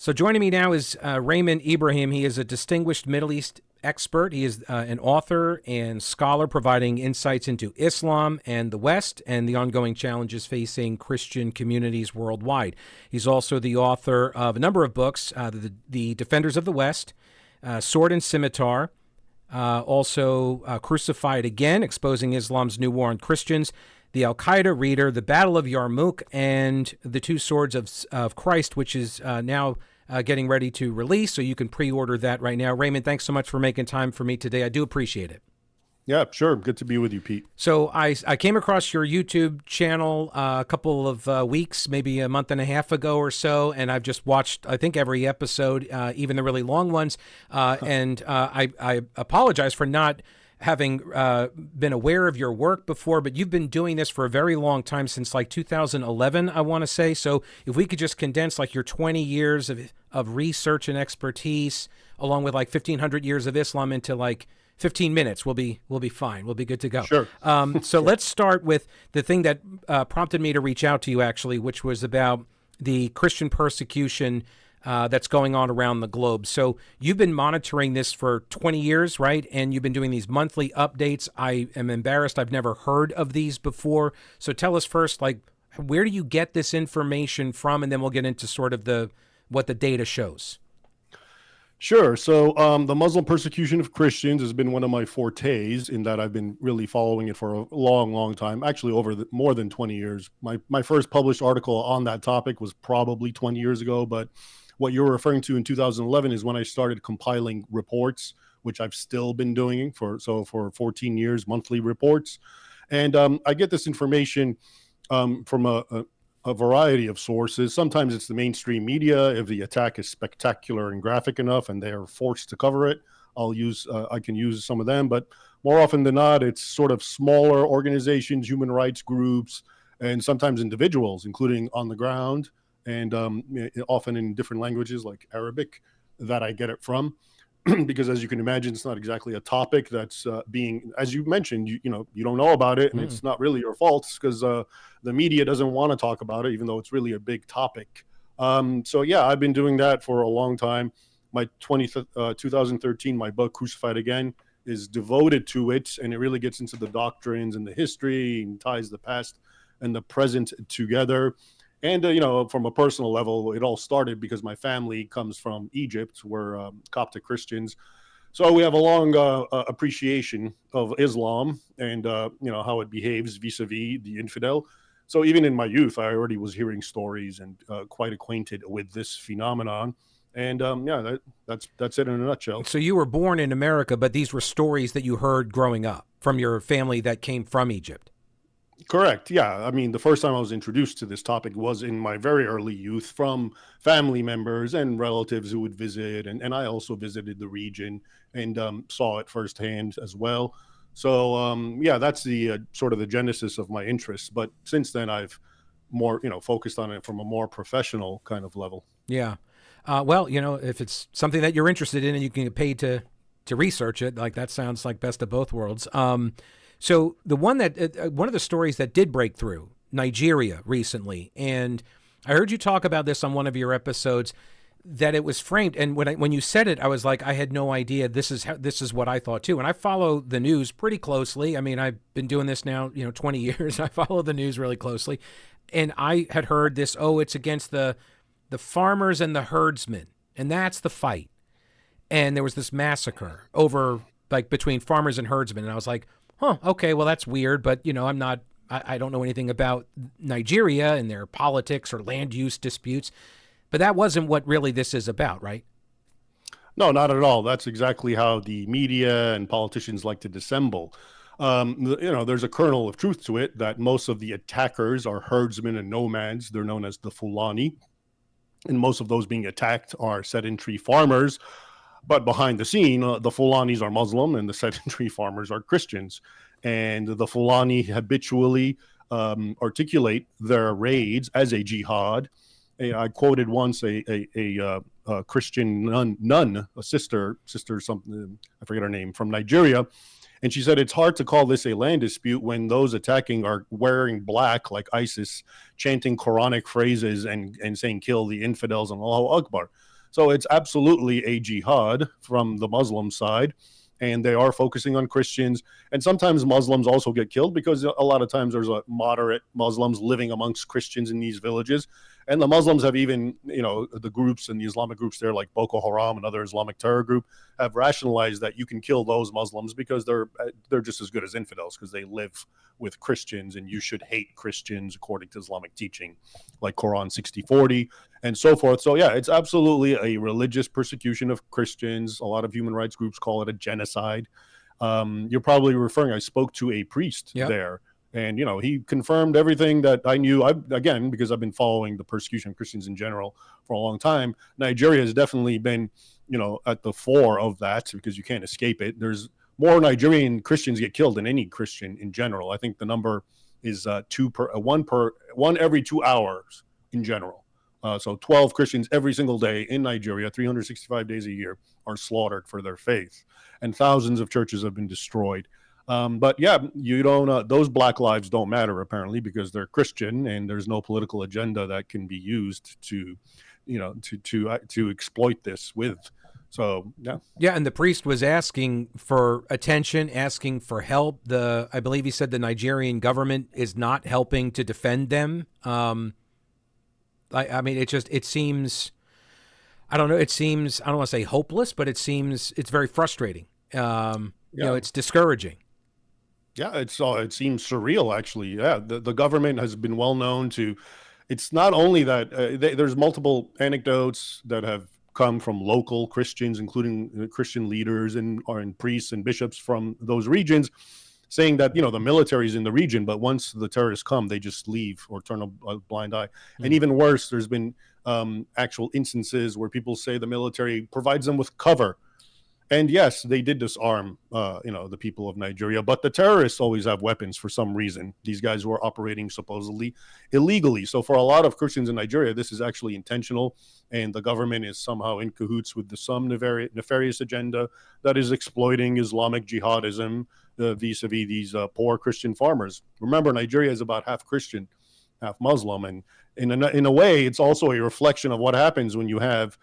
So joining me now is Raymond Ibrahim. He is a distinguished Middle East expert. He is an author and scholar providing insights into Islam and the West and the ongoing challenges facing Christian communities worldwide. He's also the author of a number of books, the Defenders of the West, Sword and Scimitar, also Crucified Again, Exposing Islam's New War on Christians, The Al-Qaeda Reader, The Battle of Yarmouk, and The Two Swords of Christ, which is now getting ready to release, so you can pre-order that right now. Raymond, thanks so much for making time for me today. I do appreciate it. Yeah, sure. Good to be with you, Pete. So I came across your YouTube channel a couple of weeks, maybe a month and a half ago or so, and I've just watched, I think, every episode, even the really long ones, and I apologize for not having been aware of your work before, but you've been doing this for a very long time, since like 2011, I want to say. So if we could just condense like your 20 years of research and expertise, along with like 1,500 years of Islam, into like 15 minutes, we'll be fine. We'll be good to go. Sure. So Sure. Let's start with the thing that prompted me to reach out to you, actually, which was about the Christian persecution that's going on around the globe. So you've been monitoring this for 20 years, right? And you've been doing these monthly updates. I am embarrassed. I've never heard of these before. So tell us first, like, where do you get this information from? And then we'll get into sort of what the data shows. Sure. So the Muslim persecution of Christians has been one of my fortes, in that I've been really following it for a long, long time, actually over more than 20 years. My first published article on that topic was probably 20 years ago, but what you're referring to in 2011 is when I started compiling reports, which I've still been doing for 14 years, monthly reports. And I get this information from a variety of sources. Sometimes it's the mainstream media. If the attack is spectacular and graphic enough and they are forced to cover it, I can use some of them. But more often than not, it's sort of smaller organizations, human rights groups, and sometimes individuals, including on the ground, and often in different languages like Arabic, that I get it from. Because as you can imagine, it's not exactly a topic that's being, as you mentioned, you don't know about it, and it's not really your fault, because the media doesn't want to talk about it, even though it's really a big topic. So yeah, I've been doing that for a long time. My 2013, my book Crucified Again, is devoted to it, and it really gets into the doctrines and the history and ties the past and the present together. And, from a personal level, it all started because my family comes from Egypt. We're Coptic Christians. So we have a long appreciation of Islam and, how it behaves vis-a-vis the infidel. So even in my youth, I already was hearing stories and quite acquainted with this phenomenon. And that's it in a nutshell. So you were born in America, but these were stories that you heard growing up from your family that came from Egypt. Correct. Yeah. I mean, the first time I was introduced to this topic was in my very early youth, from family members and relatives who would visit. And I also visited the region and saw it firsthand as well. So, that's the sort of the genesis of my interest. But since then, I've more, focused on it from a more professional kind of level. Yeah. Well, if it's something that you're interested in and you can get paid to research it, like, that sounds like best of both worlds. So the one of the stories that did break through, Nigeria recently, and I heard you talk about this on one of your episodes, that it was framed. And when you said it, I was like, I had no idea. This is what I thought too. And I follow the news pretty closely. I mean, I've been doing this now, 20 years. I follow the news really closely, and I had heard this. Oh, it's against the farmers and the herdsmen, and that's the fight. And there was this massacre over, like, between farmers and herdsmen, and I was like, huh, okay, well, that's weird, but, I don't know anything about Nigeria and their politics or land use disputes, but that wasn't what really this is about, right? No, not at all. That's exactly how the media and politicians like to dissemble. There's a kernel of truth to it, that most of the attackers are herdsmen and nomads. They're known as the Fulani, and most of those being attacked are sedentary farmers. But behind the scene, the Fulanis are Muslim and the sedentary farmers are Christians. And the Fulani habitually articulate their raids as a jihad. I quoted once a Christian nun, a sister something, I forget her name, from Nigeria. And she said, it's hard to call this a land dispute when those attacking are wearing black like ISIS, chanting Quranic phrases and saying, kill the infidels and Allahu Akbar. So it's absolutely a jihad from the Muslim side. And they are focusing on Christians. And sometimes Muslims also get killed because a lot of times there's a moderate Muslims living amongst Christians in these villages. And the Muslims have even, the groups and the Islamic groups there, like Boko Haram and other Islamic terror group, have rationalized that you can kill those Muslims because they're just as good as infidels because they live with Christians, and you should hate Christians according to Islamic teaching, like Quran 60:40 and so forth. So yeah, it's absolutely a religious persecution of Christians. A lot of human rights groups call it a genocide. You're probably referring, I spoke to a priest there, and he confirmed everything that I knew. Again, because I've been following the persecution of Christians in general for a long time. Nigeria has definitely been at the fore of that because you can't escape it. There's more Nigerian Christians get killed than any Christian in general. I think the number is one every 2 hours in general. So 12 Christians every single day in Nigeria, 365 days a year, are slaughtered for their faith, and thousands of churches have been destroyed. But yeah, you don't. Those Black lives don't matter apparently because they're Christian, and there's no political agenda that can be used to exploit this with. So yeah, and the priest was asking for attention, asking for help. I believe he said the Nigerian government is not helping to defend them. I mean, it seems, I don't know. It seems, I don't want to say hopeless, but it's very frustrating. It's discouraging. Yeah, it seems surreal, actually. Yeah, the government has been well known to. It's not only that there's multiple anecdotes that have come from local Christians, including Christian leaders and priests and bishops from those regions, saying that the military is in the region, but once the terrorists come, they just leave or turn a blind eye. And even worse, there's been actual instances where people say the military provides them with cover. And yes, they did disarm, the people of Nigeria, but the terrorists always have weapons for some reason. These guys were operating supposedly illegally. So for a lot of Christians in Nigeria, this is actually intentional, and the government is somehow in cahoots with some nefarious agenda that is exploiting Islamic jihadism vis-a-vis these poor Christian farmers. Remember, Nigeria is about half Christian, half Muslim, and in a way, it's also a reflection of what happens when you have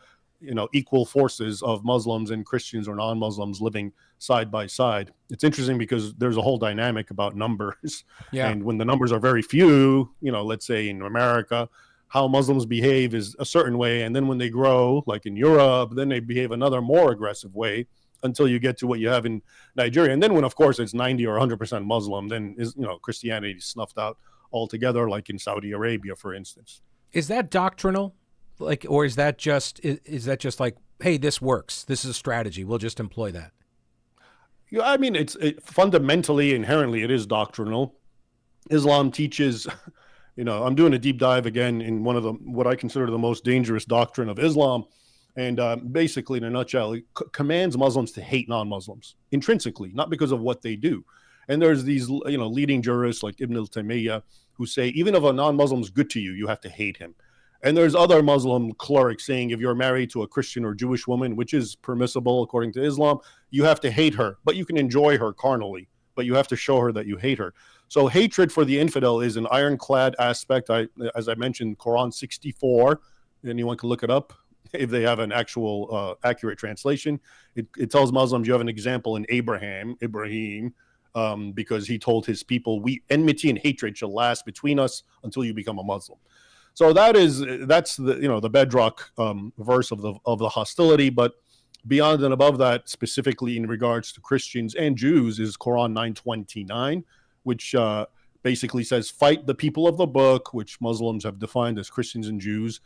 equal forces of Muslims and Christians or non-Muslims living side by side. It's interesting because there's a whole dynamic about numbers. Yeah. And when the numbers are very few, let's say in America, how Muslims behave is a certain way. And then when they grow, like in Europe, then they behave another more aggressive way until you get to what you have in Nigeria. And then when, of course, it's 90 or 100% Muslim, then Christianity is snuffed out altogether, like in Saudi Arabia, for instance. Is that doctrinal? Or is that just like, hey, this works. This is a strategy. We'll just employ that. Yeah, I mean, fundamentally, inherently, it is doctrinal. Islam teaches, I'm doing a deep dive again in one of what I consider the most dangerous doctrine of Islam. And basically, in a nutshell, it commands Muslims to hate non-Muslims intrinsically, not because of what they do. And there's these, leading jurists like Ibn al-Taymiyyah who say, even if a non-Muslim is good to you, you have to hate him. And there's other Muslim clerics saying if you're married to a Christian or Jewish woman, which is permissible according to Islam, you have to hate her, but you can enjoy her carnally, but you have to show her that you hate her. So hatred for the infidel is an ironclad aspect. As I mentioned, Quran 64, anyone can look it up if they have an actual accurate translation. It tells Muslims you have an example in Ibrahim, because he told his people, enmity and hatred shall last between us until you become a Muslim. So that's the bedrock verse of the hostility. But beyond and above that, specifically in regards to Christians and Jews, is Quran 9:29, which basically says, "Fight the people of the book," which Muslims have defined as Christians and Jews,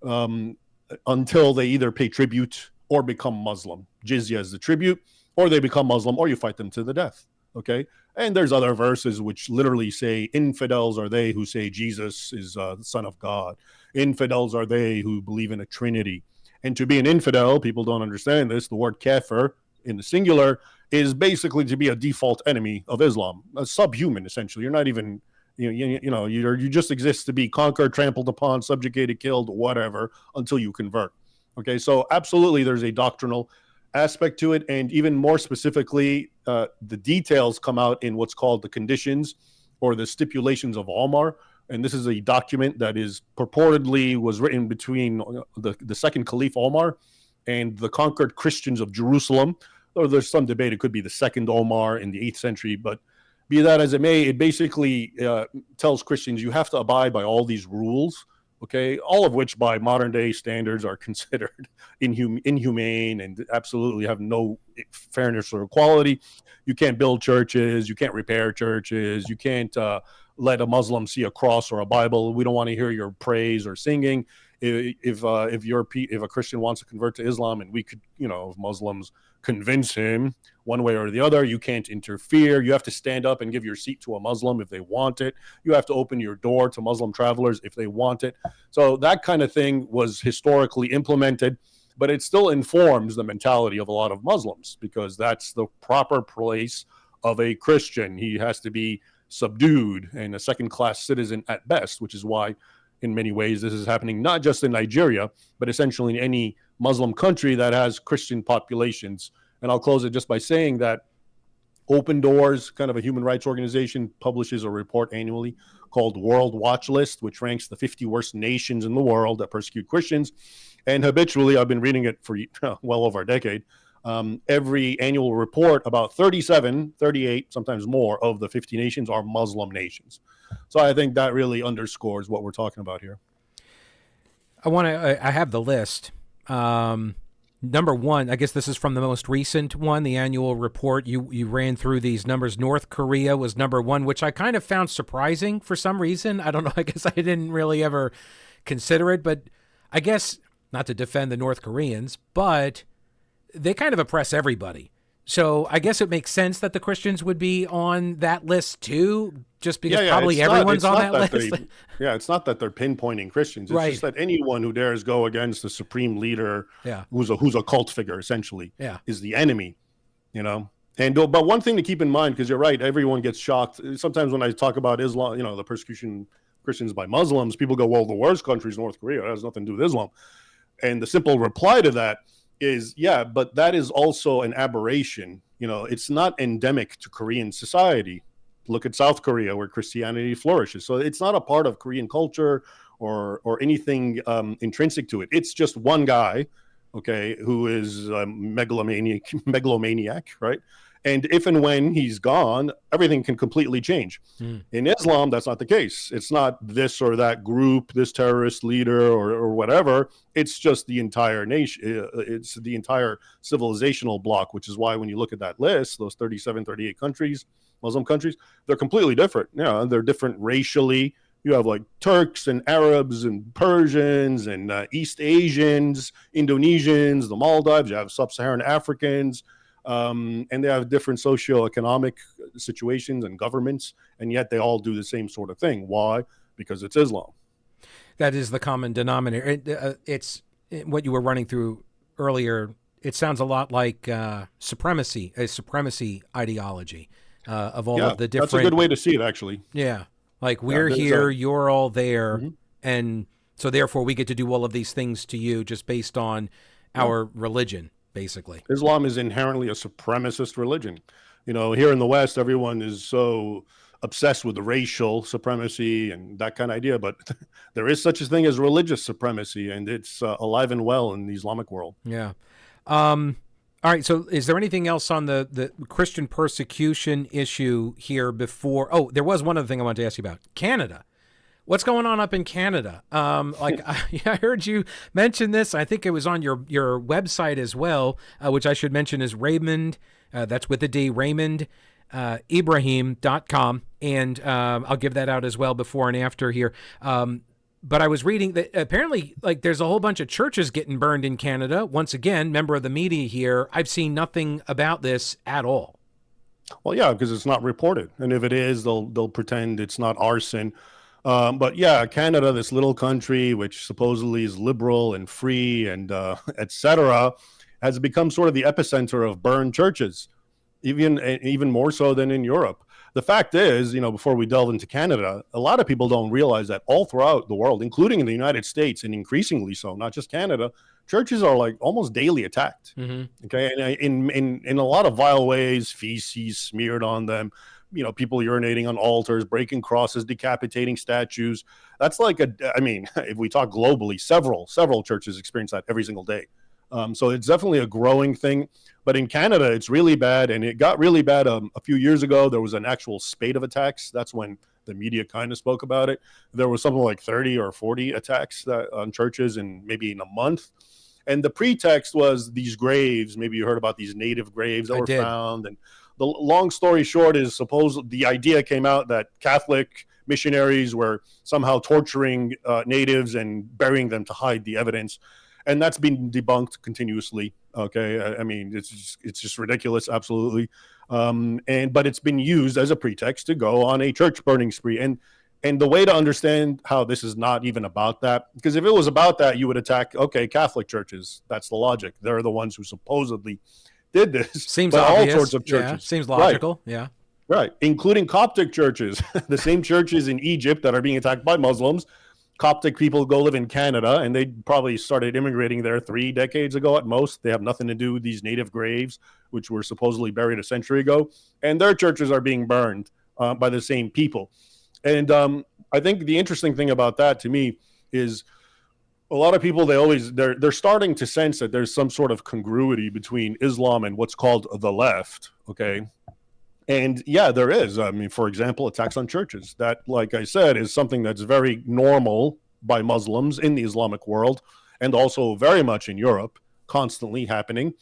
until they either pay tribute or become Muslim. Jizya is the tribute, or they become Muslim, or you fight them to the death. Okay. And there's other verses which literally say, infidels are they who say Jesus is the Son of God. Infidels are they who believe in a Trinity. And to be an infidel, people don't understand this, the word kafir in the singular is basically to be a default enemy of Islam, a subhuman, essentially. You're not even, you just exist to be conquered, trampled upon, subjugated, killed, whatever, until you convert. Okay, so absolutely there's a doctrinal aspect to it, and even more specifically, the details come out in what's called the conditions or the stipulations of Omar, And this is a document that is purportedly was written between the second Caliph Omar and the conquered Christians of Jerusalem. Or there's some debate; it could be the second Omar in the 8th century. But be that as it may, it basically tells Christians you have to abide by all these rules. Okay, all of which by modern day standards are considered inhumane and absolutely have no fairness or equality. You can't build churches, you can't repair churches, you can't let a Muslim see a cross or a Bible. We don't want to hear your praise or singing. If a Christian wants to convert to Islam, and we could, if Muslims convince him one way or the other, you can't interfere. You have to stand up and give your seat to a Muslim if they want it. You have to open your door to Muslim travelers if they want it. So that kind of thing was historically implemented, but it still informs the mentality of a lot of Muslims, because that's the proper place of a Christian. He has to be subdued and a second-class citizen at best, which is why in many ways this is happening not just in Nigeria, but essentially in any Muslim country that has Christian populations. And I'll close it just by saying that Open Doors, kind of a human rights organization, publishes a report annually called World Watch List, which ranks the 50 worst nations in the world that persecute Christians. And habitually, I've been reading it for well over a decade. Every annual report, about 37, 38, sometimes more of the 50 nations are Muslim nations. So I think that really underscores what we're talking about here. I have the list. Number one, I guess this is from the most recent one, the annual report. You ran through these numbers. North Korea was number one, which I kind of found surprising for some reason. I don't know. I guess I didn't really ever consider it, but I guess not to defend the North Koreans, but they kind of oppress everybody. So I guess it makes sense that the Christians would be on that list too, just because probably everyone's on that list. It's not that they're pinpointing Christians. It's just that anyone who dares go against the supreme leader, who's a cult figure, essentially, is the enemy, And but one thing to keep in mind, because you're right, everyone gets shocked. Sometimes when I talk about Islam, the persecution of Christians by Muslims, people go, well, the worst country is North Korea. It has nothing to do with Islam. And the simple reply to that is, but that is also an aberration. It's not endemic to Korean society. Look at South Korea, where Christianity flourishes. So it's not a part of Korean culture or anything intrinsic to it. It's just one guy, who is a megalomaniac, right? And if and when he's gone, everything can completely change. In Islam, that's not the case. It's not this or that group, this terrorist leader or whatever. It's just the entire nation. It's the entire civilizational block, which is why when you look at that list, those 37, 38 countries, Muslim countries, they're completely different. They're different racially. You have like Turks and Arabs and Persians and East Asians, Indonesians, the Maldives. You have Sub-Saharan Africans. And they have different socioeconomic situations and governments, and yet they all do the same sort of thing. Why? Because it's Islam. That is the common denominator. It's what you were running through earlier. It sounds a lot like a supremacy ideology of all of the different. That's a good way to see it, actually. Yeah, like we're here, you're all there, and so therefore we get to do all of these things to you just based on our religion. Basically, Islam is inherently a supremacist religion. Here in the West, everyone is so obsessed with the racial supremacy and that kind of idea, but there is such a thing as religious supremacy, and it's alive and well in the Islamic world. Yeah. All right. So is there anything else on the Christian persecution issue here before? Oh, there was one other thing I wanted to ask you about. Canada. What's going on up in Canada? I heard you mention this. I think it was on your website as well, which I should mention is Raymond. That's with a D, Raymond Ibrahim.com. And I'll give that out as well before and after here. But I was reading that apparently there's a whole bunch of churches getting burned in Canada. Once again, member of the media here. I've seen nothing about this at all. Well, yeah, because it's not reported. And if it is, they'll pretend it's not arson. But yeah, Canada, this little country, which supposedly is liberal and free and etc., has become sort of the epicenter of burned churches, even more so than in Europe. The fact is, before we delve into Canada, a lot of people don't realize that all throughout the world, including in the United States and increasingly so, not just Canada, churches are almost daily attacked. Okay, and in a lot of vile ways, feces smeared on them, people urinating on altars, breaking crosses, decapitating statues. That's like if we talk globally, several churches experience that every single day. So it's definitely a growing thing. But in Canada, it's really bad. And it got really bad a few years ago. There was an actual spate of attacks. That's when the media kind of spoke about it. There was something like 30 or 40 attacks on churches maybe in a month. And the pretext was these graves. Maybe you heard about these native graves that were found. And the long story short is the idea came out that Catholic missionaries were somehow torturing natives and burying them to hide the evidence. And that's been debunked continuously. Okay. I mean, it's just ridiculous. Absolutely. But it's been used as a pretext to go on a church burning spree. And the way to understand how this is not even about that, because if it was about that, you would attack, Catholic churches. That's the logic. They're the ones who supposedly did this. Seems but obvious. All sorts of churches. Yeah, seems logical. Right. Yeah. Right. Including Coptic churches, the same churches in Egypt that are being attacked by Muslims. Coptic people go live in Canada, and they probably started immigrating there 3 decades ago at most. They have nothing to do with these native graves, which were supposedly buried a century ago. And their churches are being burned by the same people. And I think the interesting thing about that to me is a lot of people, they're starting to sense that there's some sort of congruity between Islam and what's called the left. Okay. And yeah, there is. I mean, for example, attacks on churches. That, like I said, is something that's very normal by Muslims in the Islamic world, and also very much in Europe, constantly happening.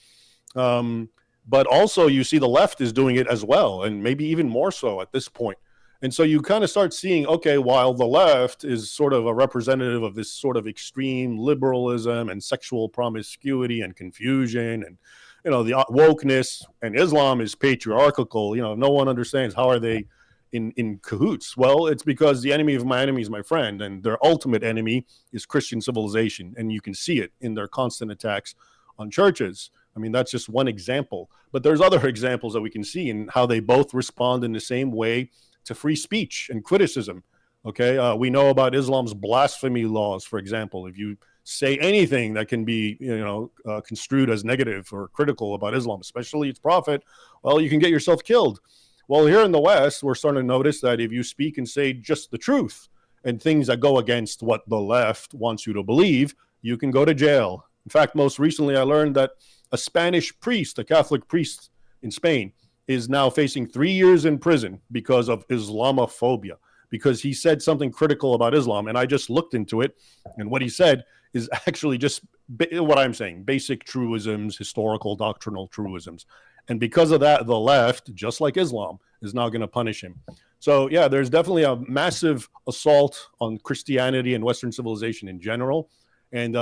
But also you see the left is doing it as well, and maybe even more so at this point. And so you kind of start seeing, while the left is sort of a representative of this sort of extreme liberalism and sexual promiscuity and confusion and the wokeness, and Islam is patriarchal. No one understands how are they in cahoots. Well, it's because the enemy of my enemy is my friend, and their ultimate enemy is Christian civilization. And you can see it in their constant attacks on churches. I mean, that's just one example, but there's other examples that we can see in how they both respond in the same way to free speech and criticism. Okay. We know about Islam's blasphemy laws, for example. If you say anything that can be, construed as negative or critical about Islam, especially its prophet, well, you can get yourself killed. Well, here in the West, we're starting to notice that if you speak and say just the truth and things that go against what the left wants you to believe, you can go to jail. In fact, most recently, I learned that a Spanish priest, a Catholic priest in Spain, is now facing 3 years in prison because of Islamophobia, because he said something critical about Islam. And I just looked into it, and what he said is actually just what I'm saying, basic truisms, historical doctrinal truisms. And because of that, the left, just like Islam, is now going to punish him. So yeah, there's definitely a massive assault on Christianity and Western civilization in general. And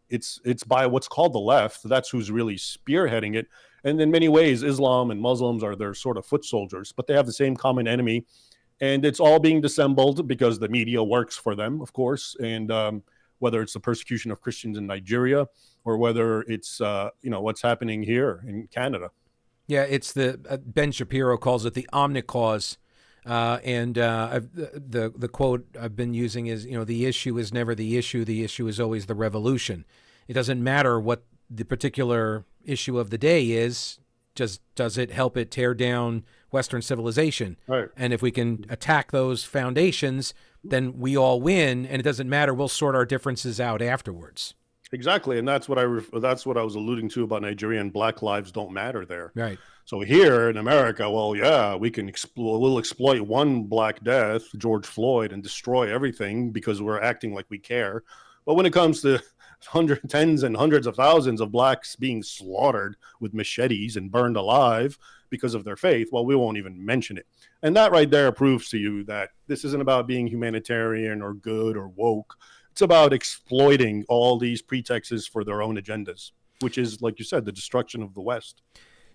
it's by what's called the left. That's who's really spearheading it. And in many ways, Islam and Muslims are their sort of foot soldiers, but they have the same common enemy. And it's all being dissembled because the media works for them, of course. And whether it's the persecution of Christians in Nigeria or whether it's, what's happening here in Canada. Yeah, it's Ben Shapiro calls it the omnicause. The quote I've been using is, the issue is never the issue is always the revolution. It doesn't matter what the particular issue of the day is, does it help it tear down Western civilization? Right. And if we can attack those foundations, then we all win, and it doesn't matter. We'll sort our differences out afterwards. Exactly, and that's what I was alluding to about Nigeria and Black Lives Don't Matter there. Right. So here in America, well, yeah, we'll exploit one Black death, George Floyd, and destroy everything because we're acting like we care. But when it comes to tens and hundreds of thousands of Blacks being slaughtered with machetes and burned alive because of their faith, well, we won't even mention it. And that right there proves to you that this isn't about being humanitarian or good or woke. It's about exploiting all these pretexts for their own agendas, which is, like you said, the destruction of the West.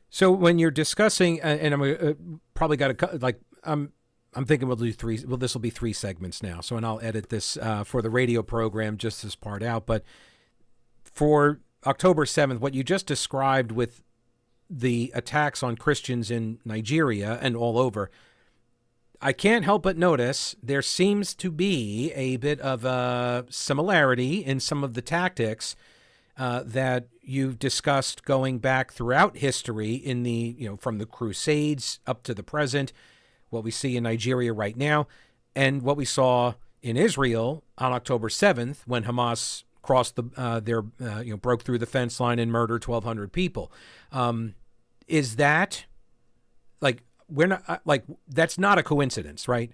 So when you're discussing, and I'm probably got to I'm thinking we'll do three. Well, this will be 3 segments now. So, and I'll edit this for the radio program, just this part out. But for October 7th, what you just described with the attacks on Christians in Nigeria and all over, I can't help but notice there seems to be a bit of a similarity in some of the tactics that you've discussed going back throughout history in the, from the Crusades up to the present, what we see in Nigeria right now, and what we saw in Israel on October 7th when Hamas crossed broke through the fence line and murdered 1,200 people. Is that like, we're not like, that's not a coincidence, right?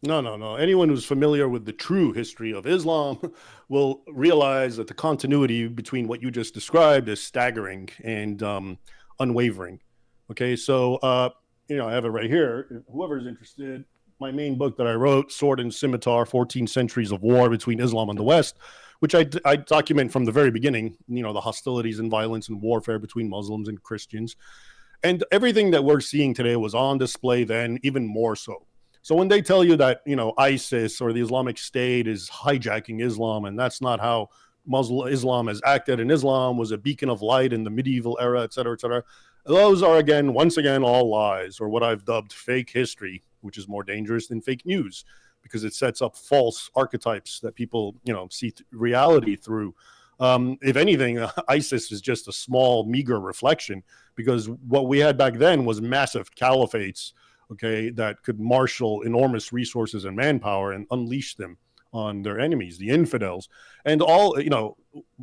No. Anyone who's familiar with the true history of Islam will realize that the continuity between what you just described is staggering and unwavering. Okay, so I have it right here. Whoever's interested, my main book that I wrote, Sword and Scimitar: 14 Centuries of War Between Islam and the West, which I document from the very beginning, the hostilities and violence and warfare between Muslims and Christians. And everything that we're seeing today was on display then, even more so. So when they tell you that, ISIS or the Islamic State is hijacking Islam, and that's not how Muslim Islam has acted, and Islam was a beacon of light in the medieval era, et cetera, those are, once again, all lies, or what I've dubbed fake history, which is more dangerous than fake news, because it sets up false archetypes that people, see reality through. If anything, ISIS is just a small, meager reflection, because what we had back then was massive caliphates, that could marshal enormous resources and manpower and unleash them on their enemies, the infidels. And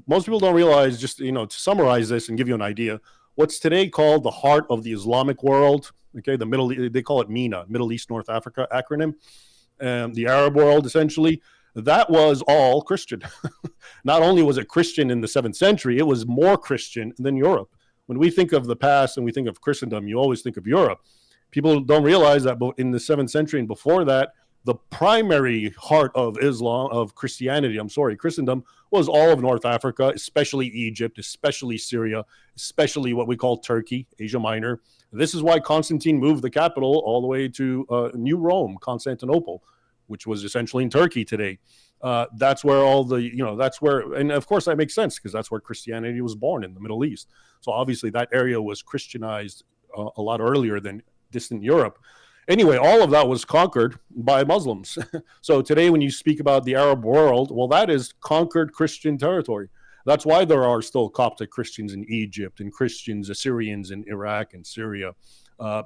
most people don't realize, just, to summarize this and give you an idea, what's today called the heart of the Islamic world, they call it MENA, Middle East, North Africa acronym, the Arab world, essentially, that was all Christian. Not only was it Christian in the 7th century, it was more Christian than Europe. When we think of the past and we think of Christendom, you always think of Europe. People don't realize that in the 7th century and before that, the primary heart of Christendom was all of North Africa, especially Egypt, especially Syria, especially what we call Turkey, Asia Minor. This is why Constantine moved the capital all the way to New Rome, Constantinople, which was essentially in Turkey today. That's where and of course that makes sense, because that's where Christianity was born, in the Middle East. So obviously that area was Christianized a lot earlier than distant Europe. Anyway, all of that was conquered by Muslims. So today when you speak about the Arab world, well, that is conquered Christian territory. That's why there are still Coptic Christians in Egypt and Christians, Assyrians in Iraq and Syria,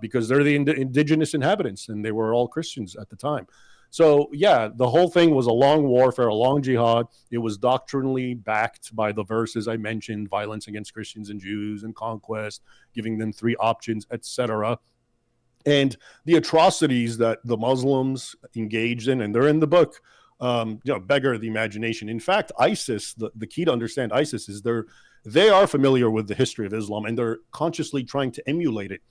because they're the indigenous inhabitants, and they were all Christians at the time. So yeah, the whole thing was a long warfare, a long jihad. It was doctrinally backed by the verses I mentioned: violence against Christians and Jews and conquest, giving them 3 options, etc. And the atrocities that the Muslims engaged in, and they're in the book, beggar the imagination. In fact, ISIS, the key to understand ISIS is they are familiar with the history of Islam, and they're consciously trying to emulate it.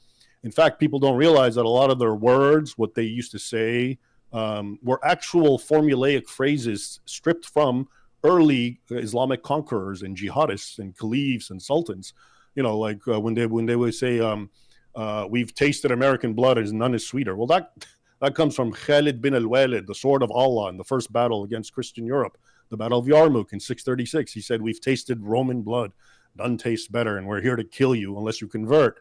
In fact, people don't realize that a lot of their words, what they used to say, were actual formulaic phrases stripped from early Islamic conquerors and jihadists and caliphs and sultans. When they would say, we've tasted American blood, as none is sweeter. Well, that comes from Khalid bin al-Walid, the sword of Allah, in the first battle against Christian Europe, the Battle of Yarmouk in 636. He said, we've tasted Roman blood, none tastes better, and we're here to kill you unless you convert.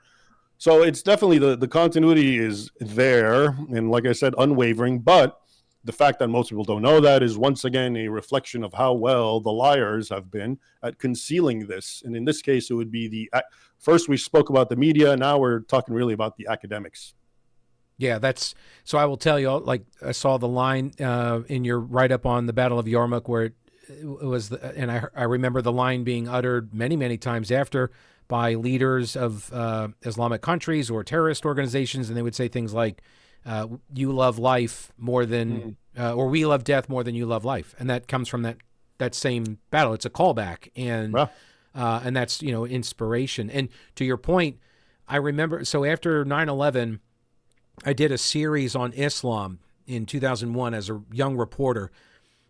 So it's definitely the continuity is there, and like I said, unwavering. But the fact that most people don't know that is once again a reflection of how well the liars have been at concealing this. And in this case, it would be first we spoke about the media, now we're talking really about the academics. Yeah, so I will tell you, like, I saw the line in your write-up on the Battle of Yarmouk where it was, and I remember the line being uttered many, many times after by leaders of Islamic countries or terrorist organizations, and they would say things like, you love life more than, or we love death more than you love life. And that comes from that same battle. It's a callback, and that's, inspiration. And to your point, I remember, so after 9/11, I did a series on Islam in 2001 as a young reporter.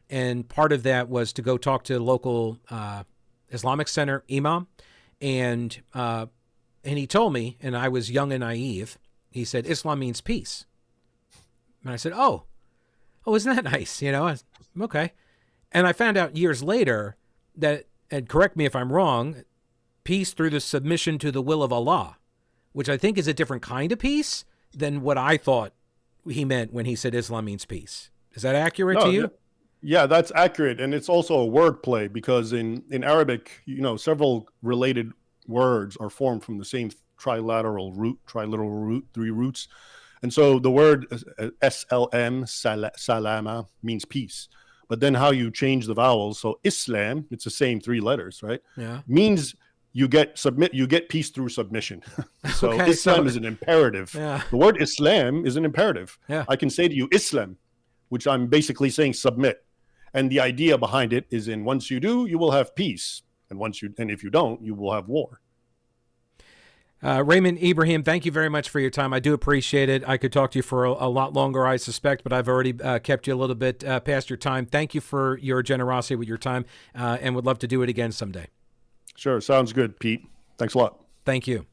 And part of that was to go talk to local Islamic Center imam. And he told me, and I was young and naive, he said, Islam means peace. And I said, oh, isn't that nice? Okay. And I found out years later that, and correct me if I'm wrong, peace through the submission to the will of Allah, which I think is a different kind of peace than what I thought he meant when he said Islam means peace. Is that accurate to you? Yeah, that's accurate. And it's also a word play, because in Arabic, several related words are formed from the same triliteral root, 3 roots. And so the word SLM, salama, means peace. But then how you change the vowels, so Islam, it's the same 3 letters, right? Yeah. Means you get peace through submission. So Okay, Islam is an imperative. Yeah. The word Islam is an imperative. Yeah. I can say to you, Islam, which I'm basically saying submit. And the idea behind it is once you do, you will have peace. And if you don't, you will have war. Raymond Ibrahim, thank you very much for your time. I do appreciate it. I could talk to you for a lot longer, I suspect, but I've already kept you a little bit past your time. Thank you for your generosity with your time, and would love to do it again someday. Sure. Sounds good, Pete. Thanks a lot. Thank you.